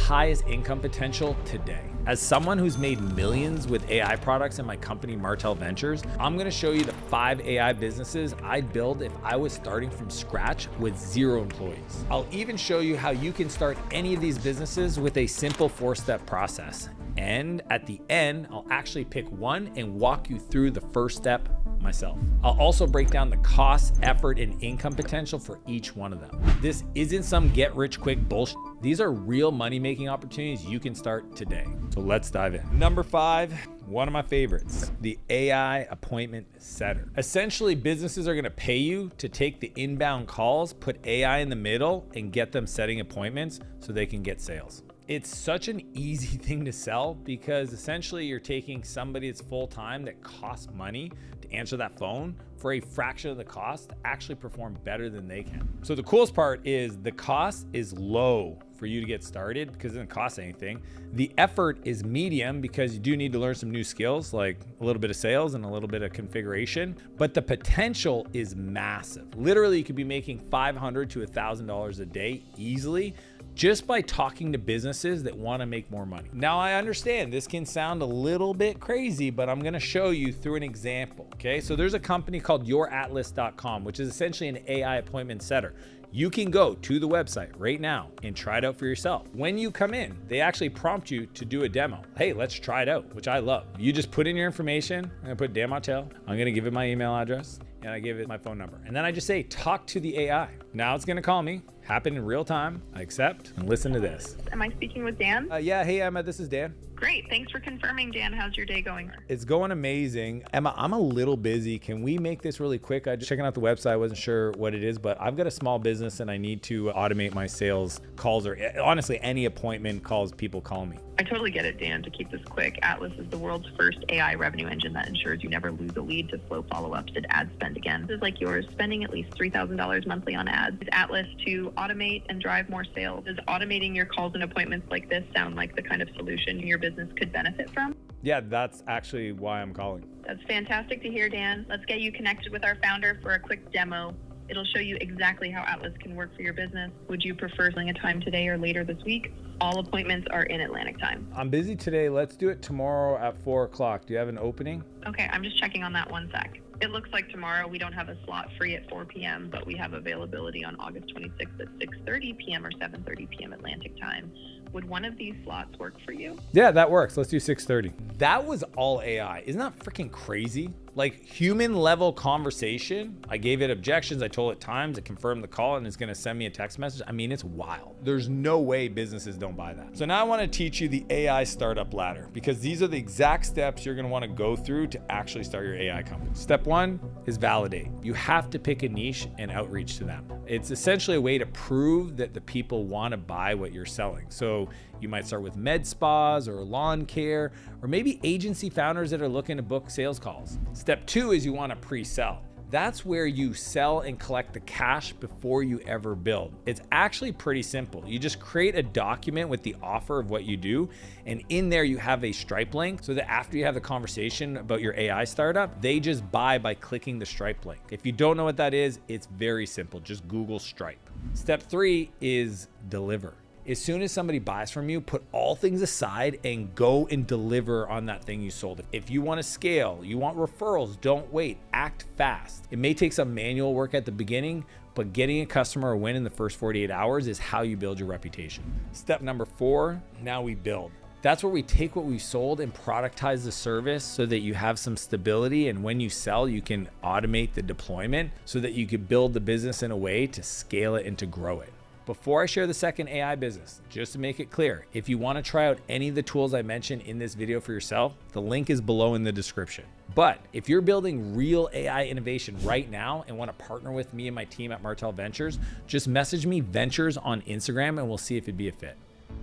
highest income potential today. As someone who's made millions with AI products in my company, Martell Ventures, I'm gonna show you the 5 AI businesses I'd build if I was starting from scratch with 0 employees. I'll even show you how you can start any of these businesses with a simple 4-step process. And at the end, I'll actually pick one and walk you through the first step myself. I'll also break down the cost, effort, and income potential for each one of them. This isn't some get rich quick bullshit. These are real money-making opportunities you can start today. So let's dive in. Number 5, one of my favorites, the AI appointment setter. Essentially, businesses are gonna pay you to take the inbound calls, put AI in the middle, and get them setting appointments so they can get sales. It's such an easy thing to sell because essentially you're taking somebody that's full-time that costs money to answer that phone for a fraction of the cost to actually perform better than they can. So the coolest part is the cost is low for you to get started because it doesn't cost anything. The effort is medium because you do need to learn some new skills like a little bit of sales and a little bit of configuration, but the potential is massive. Literally, you could be making $500 to $1,000 a day easily just by talking to businesses that want to make more money. Now, I understand this can sound a little bit crazy, but I'm going to show you through an example. Okay, so there's a company called YourAtlas.com, which is essentially an AI appointment setter. You can go to the website right now and try it out for yourself. When you come in, they actually prompt you to do a demo. Hey, let's try it out, which I love. You just put in your information. I'm gonna put Dan Martell. I'm gonna give it my email address and I give it my phone number. And then I just say, talk to the AI. Now it's gonna call me, happen in real time. I accept and listen to this. Am I speaking with Dan? Yeah, hey Emma, this is Dan. Great, thanks for confirming, Dan. How's your day going? It's going amazing. Emma, I'm a little busy. Can we make this really quick? I just checking out the website. I wasn't sure what it is, but I've got a small business and I need to automate my sales calls or honestly any appointment calls people call me. I totally get it, Dan. To keep this quick, Atlas is the world's first AI revenue engine that ensures you never lose a lead to slow follow-ups and ad spend again. This is like yours, spending at least $3,000 monthly on ads. Use Atlas to automate and drive more sales. Does automating your calls and appointments like this sound like the kind of solution your business could benefit from? Yeah, that's actually why I'm calling. That's fantastic to hear, Dan. Let's get you connected with our founder for a quick demo. It'll show you exactly how Atlas can work for your business. Would you prefer setting a time today or later this week? All appointments are in Atlantic time. I'm busy today. Let's do it tomorrow at 4 o'clock. Do you have an opening? Okay, I'm just checking on that one sec. It looks like tomorrow we don't have a slot free at 4 p.m., but we have availability on August 26th at 6:30 p.m. or 7:30 p.m. Atlantic time. Would one of these slots work for you? Yeah, that works. Let's do 6:30. That was all AI. Isn't that freaking crazy? Like human level conversation. I gave it objections. I told it times. It confirmed the call and it's going to send me a text message. I mean, it's wild. There's no way businesses don't buy that. So now I want to teach you the AI startup ladder because these are the exact steps you're going to want to go through to actually start your AI company. Step 1 is validate. You have to pick a niche and outreach to them. It's essentially a way to prove that the people want to buy what you're selling. So you might start with med spas or lawn care, or maybe agency founders that are looking to book sales calls. Step 2 is you want to pre-sell. That's where you sell and collect the cash before you ever build. It's actually pretty simple. You just create a document with the offer of what you do, and in there you have a Stripe link so that after you have the conversation about your AI startup, they just buy by clicking the Stripe link. If you don't know what that is, it's very simple. Just Google Stripe. Step 3 is deliver. As soon as somebody buys from you, put all things aside and go and deliver on that thing you sold. If you want to scale, you want referrals, don't wait, act fast. It may take some manual work at the beginning, but getting a customer a win in the first 48 hours is how you build your reputation. Step number 4, now we build. That's where we take what we sold and productize the service so that you have some stability. And when you sell, you can automate the deployment so that you can build the business in a way to scale it and to grow it. Before I share the second AI business, just to make it clear, if you want to try out any of the tools I mentioned in this video for yourself, the link is below in the description. But if you're building real AI innovation right now and want to partner with me and my team at Martell Ventures, just message me Ventures on Instagram and we'll see if it'd be a fit.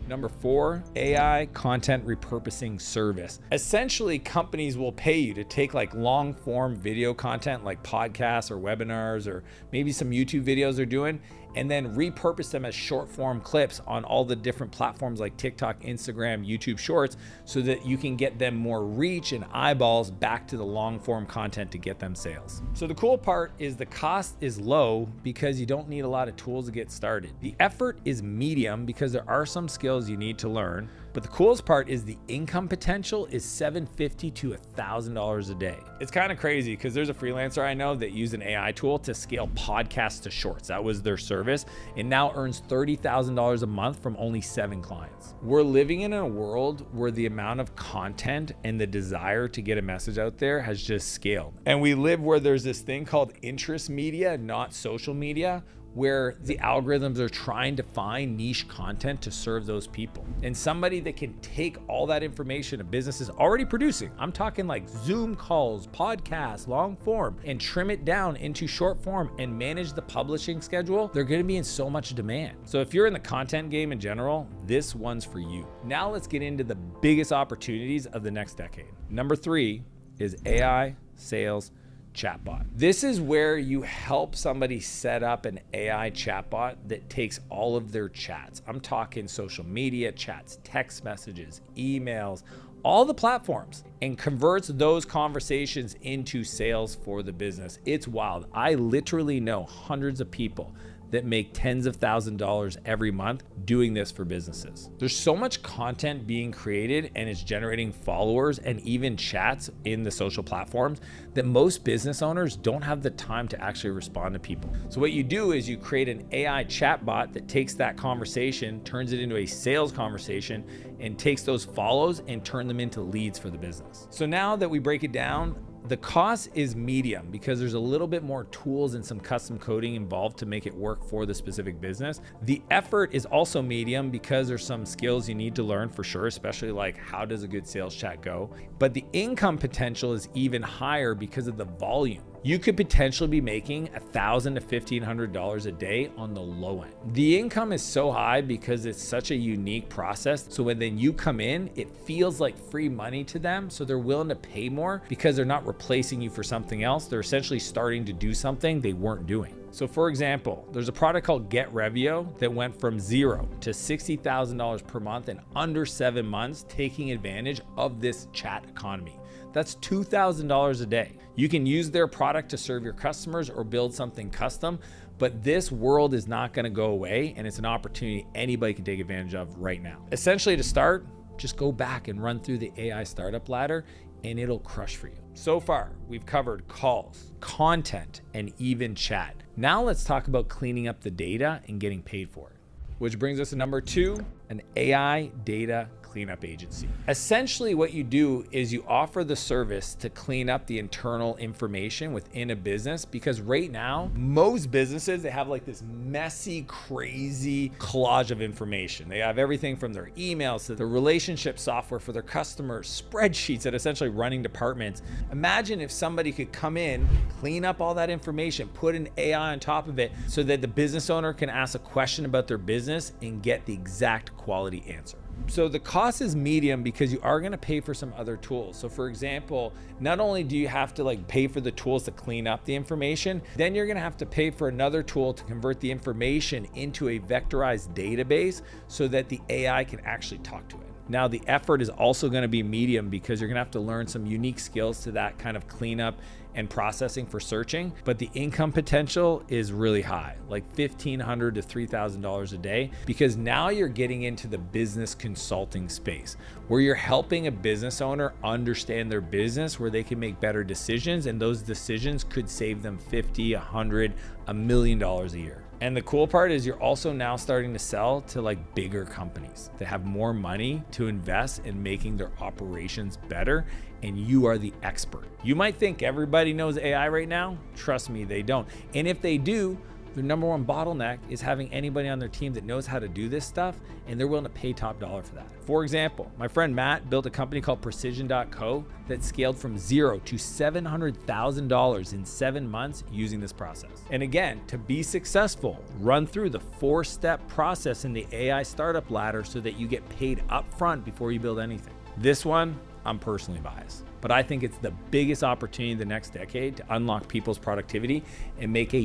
Number 4, AI content repurposing service. Essentially, companies will pay you to take like long form video content like podcasts or webinars or maybe some YouTube videos they're doing and then repurpose them as short form clips on all the different platforms like TikTok, Instagram, YouTube Shorts, so that you can get them more reach and eyeballs back to the long form content to get them sales. So the cool part is the cost is low because you don't need a lot of tools to get started. The effort is medium because there are some skills you need to learn. But the coolest part is the income potential is $750 to $1,000 a day. It's kind of crazy because there's a freelancer I know that used an AI tool to scale podcasts to shorts. That was their service, and now earns $30,000 a month from only 7 clients. We're living in a world where the amount of content and the desire to get a message out there has just scaled. And we live where there's this thing called interest media, not social media, where the algorithms are trying to find niche content to serve those people. And somebody that can take all that information a business is already producing, I'm talking like Zoom calls, podcasts, long form, and trim it down into short form and manage the publishing schedule, they're gonna be in so much demand. So if you're in the content game in general, this one's for you. Now let's get into the biggest opportunities of the next decade. Number 3 is AI sales chatbot. This is where you help somebody set up an AI chatbot that takes all of their chats. I'm talking social media chats, text messages, emails, all the platforms, and converts those conversations into sales for the business. It's wild. I literally know hundreds of people that make tens of thousands of dollars every month doing this for businesses. There's so much content being created and it's generating followers and even chats in the social platforms that most business owners don't have the time to actually respond to people. So what you do is you create an AI chatbot that takes that conversation, turns it into a sales conversation, and takes those follows and turn them into leads for the business. So now that we break it down, the cost is medium because there's a little bit more tools and some custom coding involved to make it work for the specific business. The effort is also medium because there's some skills you need to learn for sure, especially like how does a good sales chat go? But the income potential is even higher because of the volume. You could potentially be making $1,000 to $1,500 a day on the low end. The income is so high because it's such a unique process. So when then you come in, it feels like free money to them. So they're willing to pay more because they're not replacing you for something else. They're essentially starting to do something they weren't doing. So for example, there's a product called GetRevio that went from $0 to $60,000 per month in under 7 months, taking advantage of this chat economy. That's $2,000 a day. You can use their product to serve your customers or build something custom, but this world is not gonna go away, and it's an opportunity anybody can take advantage of right now. Essentially, to start, just go back and run through the AI startup ladder and it'll crush for you. So far, we've covered calls, content, and even chat. Now let's talk about cleaning up the data and getting paid for it. Which brings us to number 2, an AI data cleanup agency. Essentially what you do is you offer the service to clean up the internal information within a business, because right now, most businesses, they have like this messy, crazy collage of information. They have everything from their emails to the relationship software for their customers, spreadsheets that essentially running departments. Imagine if somebody could come in, clean up all that information, put an AI on top of it so that the business owner can ask a question about their business and get the exact quality answer. So the cost is medium because you are going to pay for some other tools. So for example, not only do you have to like pay for the tools to clean up the information, then you're going to have to pay for another tool to convert the information into a vectorized database so that the AI can actually talk to it. Now the effort is also going to be medium because you're going to have to learn some unique skills to that kind of cleanup and processing for searching, but the income potential is really high, like $1,500 to $3,000 a day, because now you're getting into the business consulting space where you're helping a business owner understand their business, where they can make better decisions, and those decisions could save them $50, $100, $1 million a year. And the cool part is you're also now starting to sell to like bigger companies that have more money to invest in making their operations better, and you are the expert. You might think everybody knows AI right now. Trust me, they don't. And if they do, their number one bottleneck is having anybody on their team that knows how to do this stuff, and they're willing to pay top dollar for that. For example, my friend Matt built a company called Precision.co that scaled from $0 to $700,000 in 7 months using this process. And again, to be successful, run through the 4-step process in the AI startup ladder so that you get paid upfront before you build anything. This one, I'm personally biased, but I think it's the biggest opportunity the next decade to unlock people's productivity and make a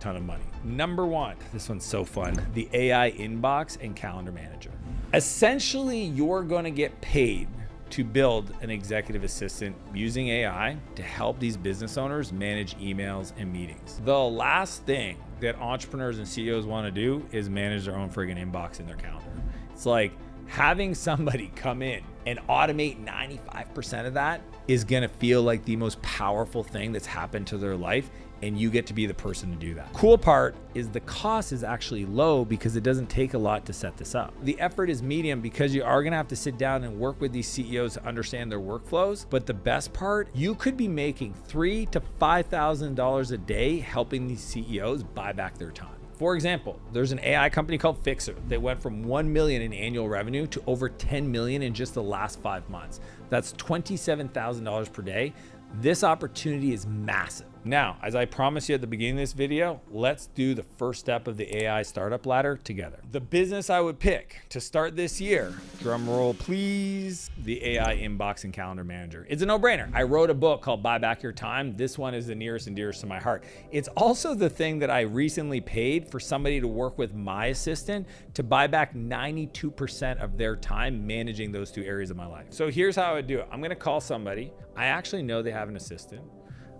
ton of money. Number one, this one's so fun, the AI inbox and calendar manager. Essentially, you're going to get paid to build an executive assistant using AI to help these business owners manage emails and meetings. The last thing that entrepreneurs and CEOs want to do is manage their own friggin' inbox in their calendar. It's like having somebody come in and automate 95% of that is gonna feel like the most powerful thing that's happened to their life, and you get to be the person to do that. Cool part is the cost is actually low because it doesn't take a lot to set this up. The effort is medium because you are gonna have to sit down and work with these CEOs to understand their workflows. But the best part, you could be making $3,000 to $5,000 a day helping these CEOs buy back their time. For example, there's an AI company called Fixer that went from 1 million in annual revenue to over 10 million in just the last 5 months. That's $27,000 per day. This opportunity is massive. Now, as I promised you at the beginning of this video, let's do the first step of the AI startup ladder together. The business I would pick to start this year, drum roll please, the AI inbox and calendar manager. It's a no-brainer. I wrote a book called Buy Back Your Time. This one is the nearest and dearest to my heart. It's also the thing that I recently paid for somebody to work with my assistant to buy back 92% of their time managing those two areas of my life. So here's how I would do it. I'm gonna call somebody. I actually know they have an assistant.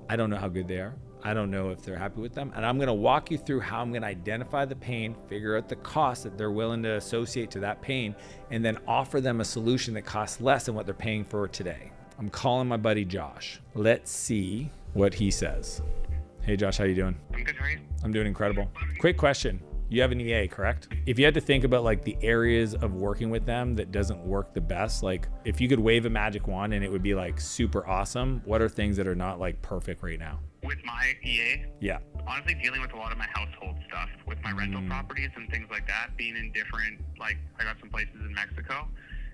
I don't know how good they are. I don't know if they're happy with them. And I'm gonna walk you through how I'm gonna identify the pain, figure out the cost that they're willing to associate to that pain, and then offer them a solution that costs less than what they're paying for today. I'm calling my buddy Josh. Let's see what he says. Hey Josh, how you doing? I'm good, how are you? I'm doing incredible. Quick question. You have an EA, correct? If you had to think about like the areas of working with them that doesn't work the best, like if you could wave a magic wand and it would be like super awesome, what are things that are not like perfect right now? With my EA, Yeah. honestly dealing with a lot of my household stuff, with my rental properties and things like that, being in different, like I got some places in Mexico,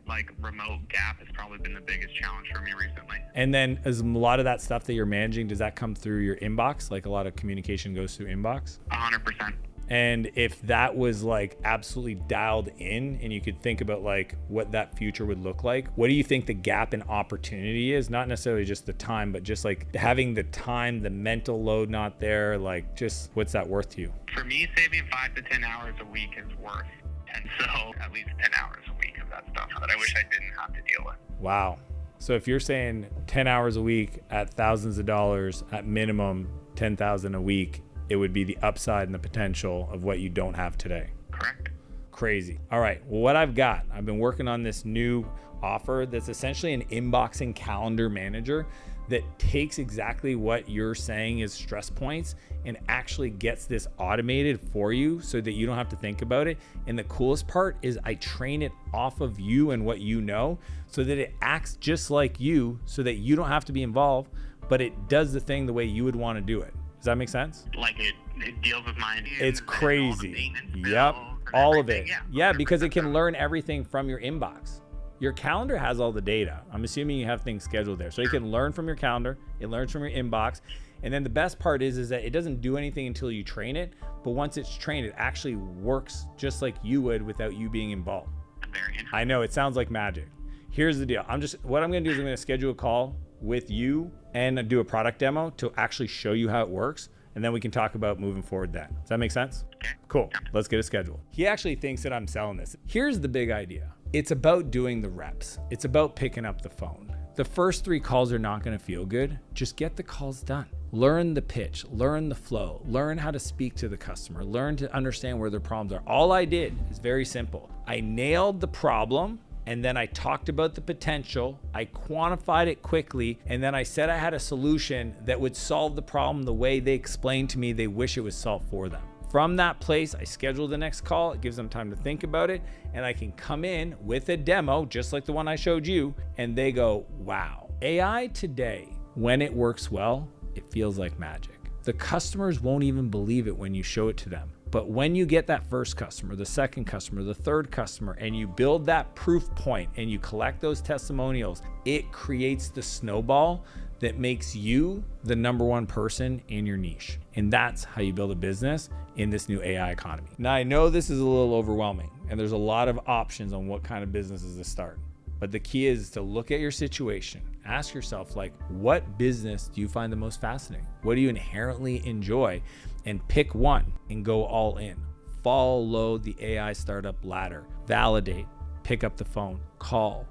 like remote gap has probably been the biggest challenge for me recently. And then is a lot of that stuff that you're managing, does that come through your inbox? Like a lot of communication goes through inbox? 100%. And if that was like absolutely dialed in and you could think about like what that future would look like, what do you think the gap in opportunity is? Not necessarily just the time, but just like having the time, the mental load not there, like just what's that worth to you? For me, saving 5 to 10 hours a week is worth, and so at least 10 hours a week of that stuff that I wish I didn't have to deal with. Wow. So if you're saying 10 hours a week at thousands of dollars, at minimum 10,000 a week, it would be the upside and the potential of what you don't have today. Correct. Crazy. All right, well, what I've got, I've been working on this new offer that's essentially an inbox and calendar manager that takes exactly what you're saying is stress points and actually gets this automated for you so that you don't have to think about it. And the coolest part is I train it off of you and what you know so that it acts just like you so that you don't have to be involved, but it does the thing the way you would want to do it. Does that make sense? Like it deals with my ideas. It's and all the crazy. maintenance Yep, bills and all of everything. it. Yeah, Yeah, because it 100%. can learn everything from your inbox. Your calendar has all the data. I'm assuming you have things scheduled there. So you can learn from your calendar, it learns from your inbox. And then the best part is that it doesn't do anything until you train it. But once it's trained, it actually works just like you would without you being involved. Very interesting. I know, it sounds like magic. Here's the deal. What I'm gonna do is I'm gonna schedule a call with you and do a product demo to actually show you how it works. And then we can talk about moving forward then. Does that make sense? Okay. Cool. Let's get a schedule. He actually thinks that I'm selling this. Here's the big idea. It's about doing the reps. It's about picking up the phone. The first 3 calls are not going to feel good. Just get the calls done. Learn the pitch, learn the flow, learn how to speak to the customer, learn to understand where their problems are. All I did is very simple. I nailed the problem. And then I talked about the potential, I quantified it quickly, and then I said I had a solution that would solve the problem the way they explained to me they wish it was solved for them. From that place, I schedule the next call, it gives them time to think about it, and I can come in with a demo, just like the one I showed you, and they go, wow. AI today, when it works well, it feels like magic. The customers won't even believe it when you show it to them. But when you get that first customer, the second customer, the third customer, and you build that proof point and you collect those testimonials, it creates the snowball that makes you the #1 person in your niche. And that's how you build a business in this new AI economy. Now, I know this is a little overwhelming and there's a lot of options on what kind of businesses to start. But the key is to look at your situation. Ask yourself, like, what business do you find the most fascinating? What do you inherently enjoy? And pick one and go all in. Follow the AI startup ladder. Validate. Pick up the phone. Call.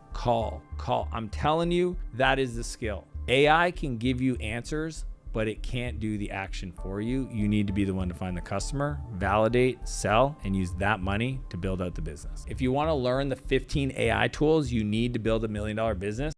I'm telling you, that is the skill. AI can give you answers, but it can't do the action for you. You need to be the one to find the customer, validate, sell, and use that money to build out the business. If you want to learn the 15 AI tools you need to build $1 million business,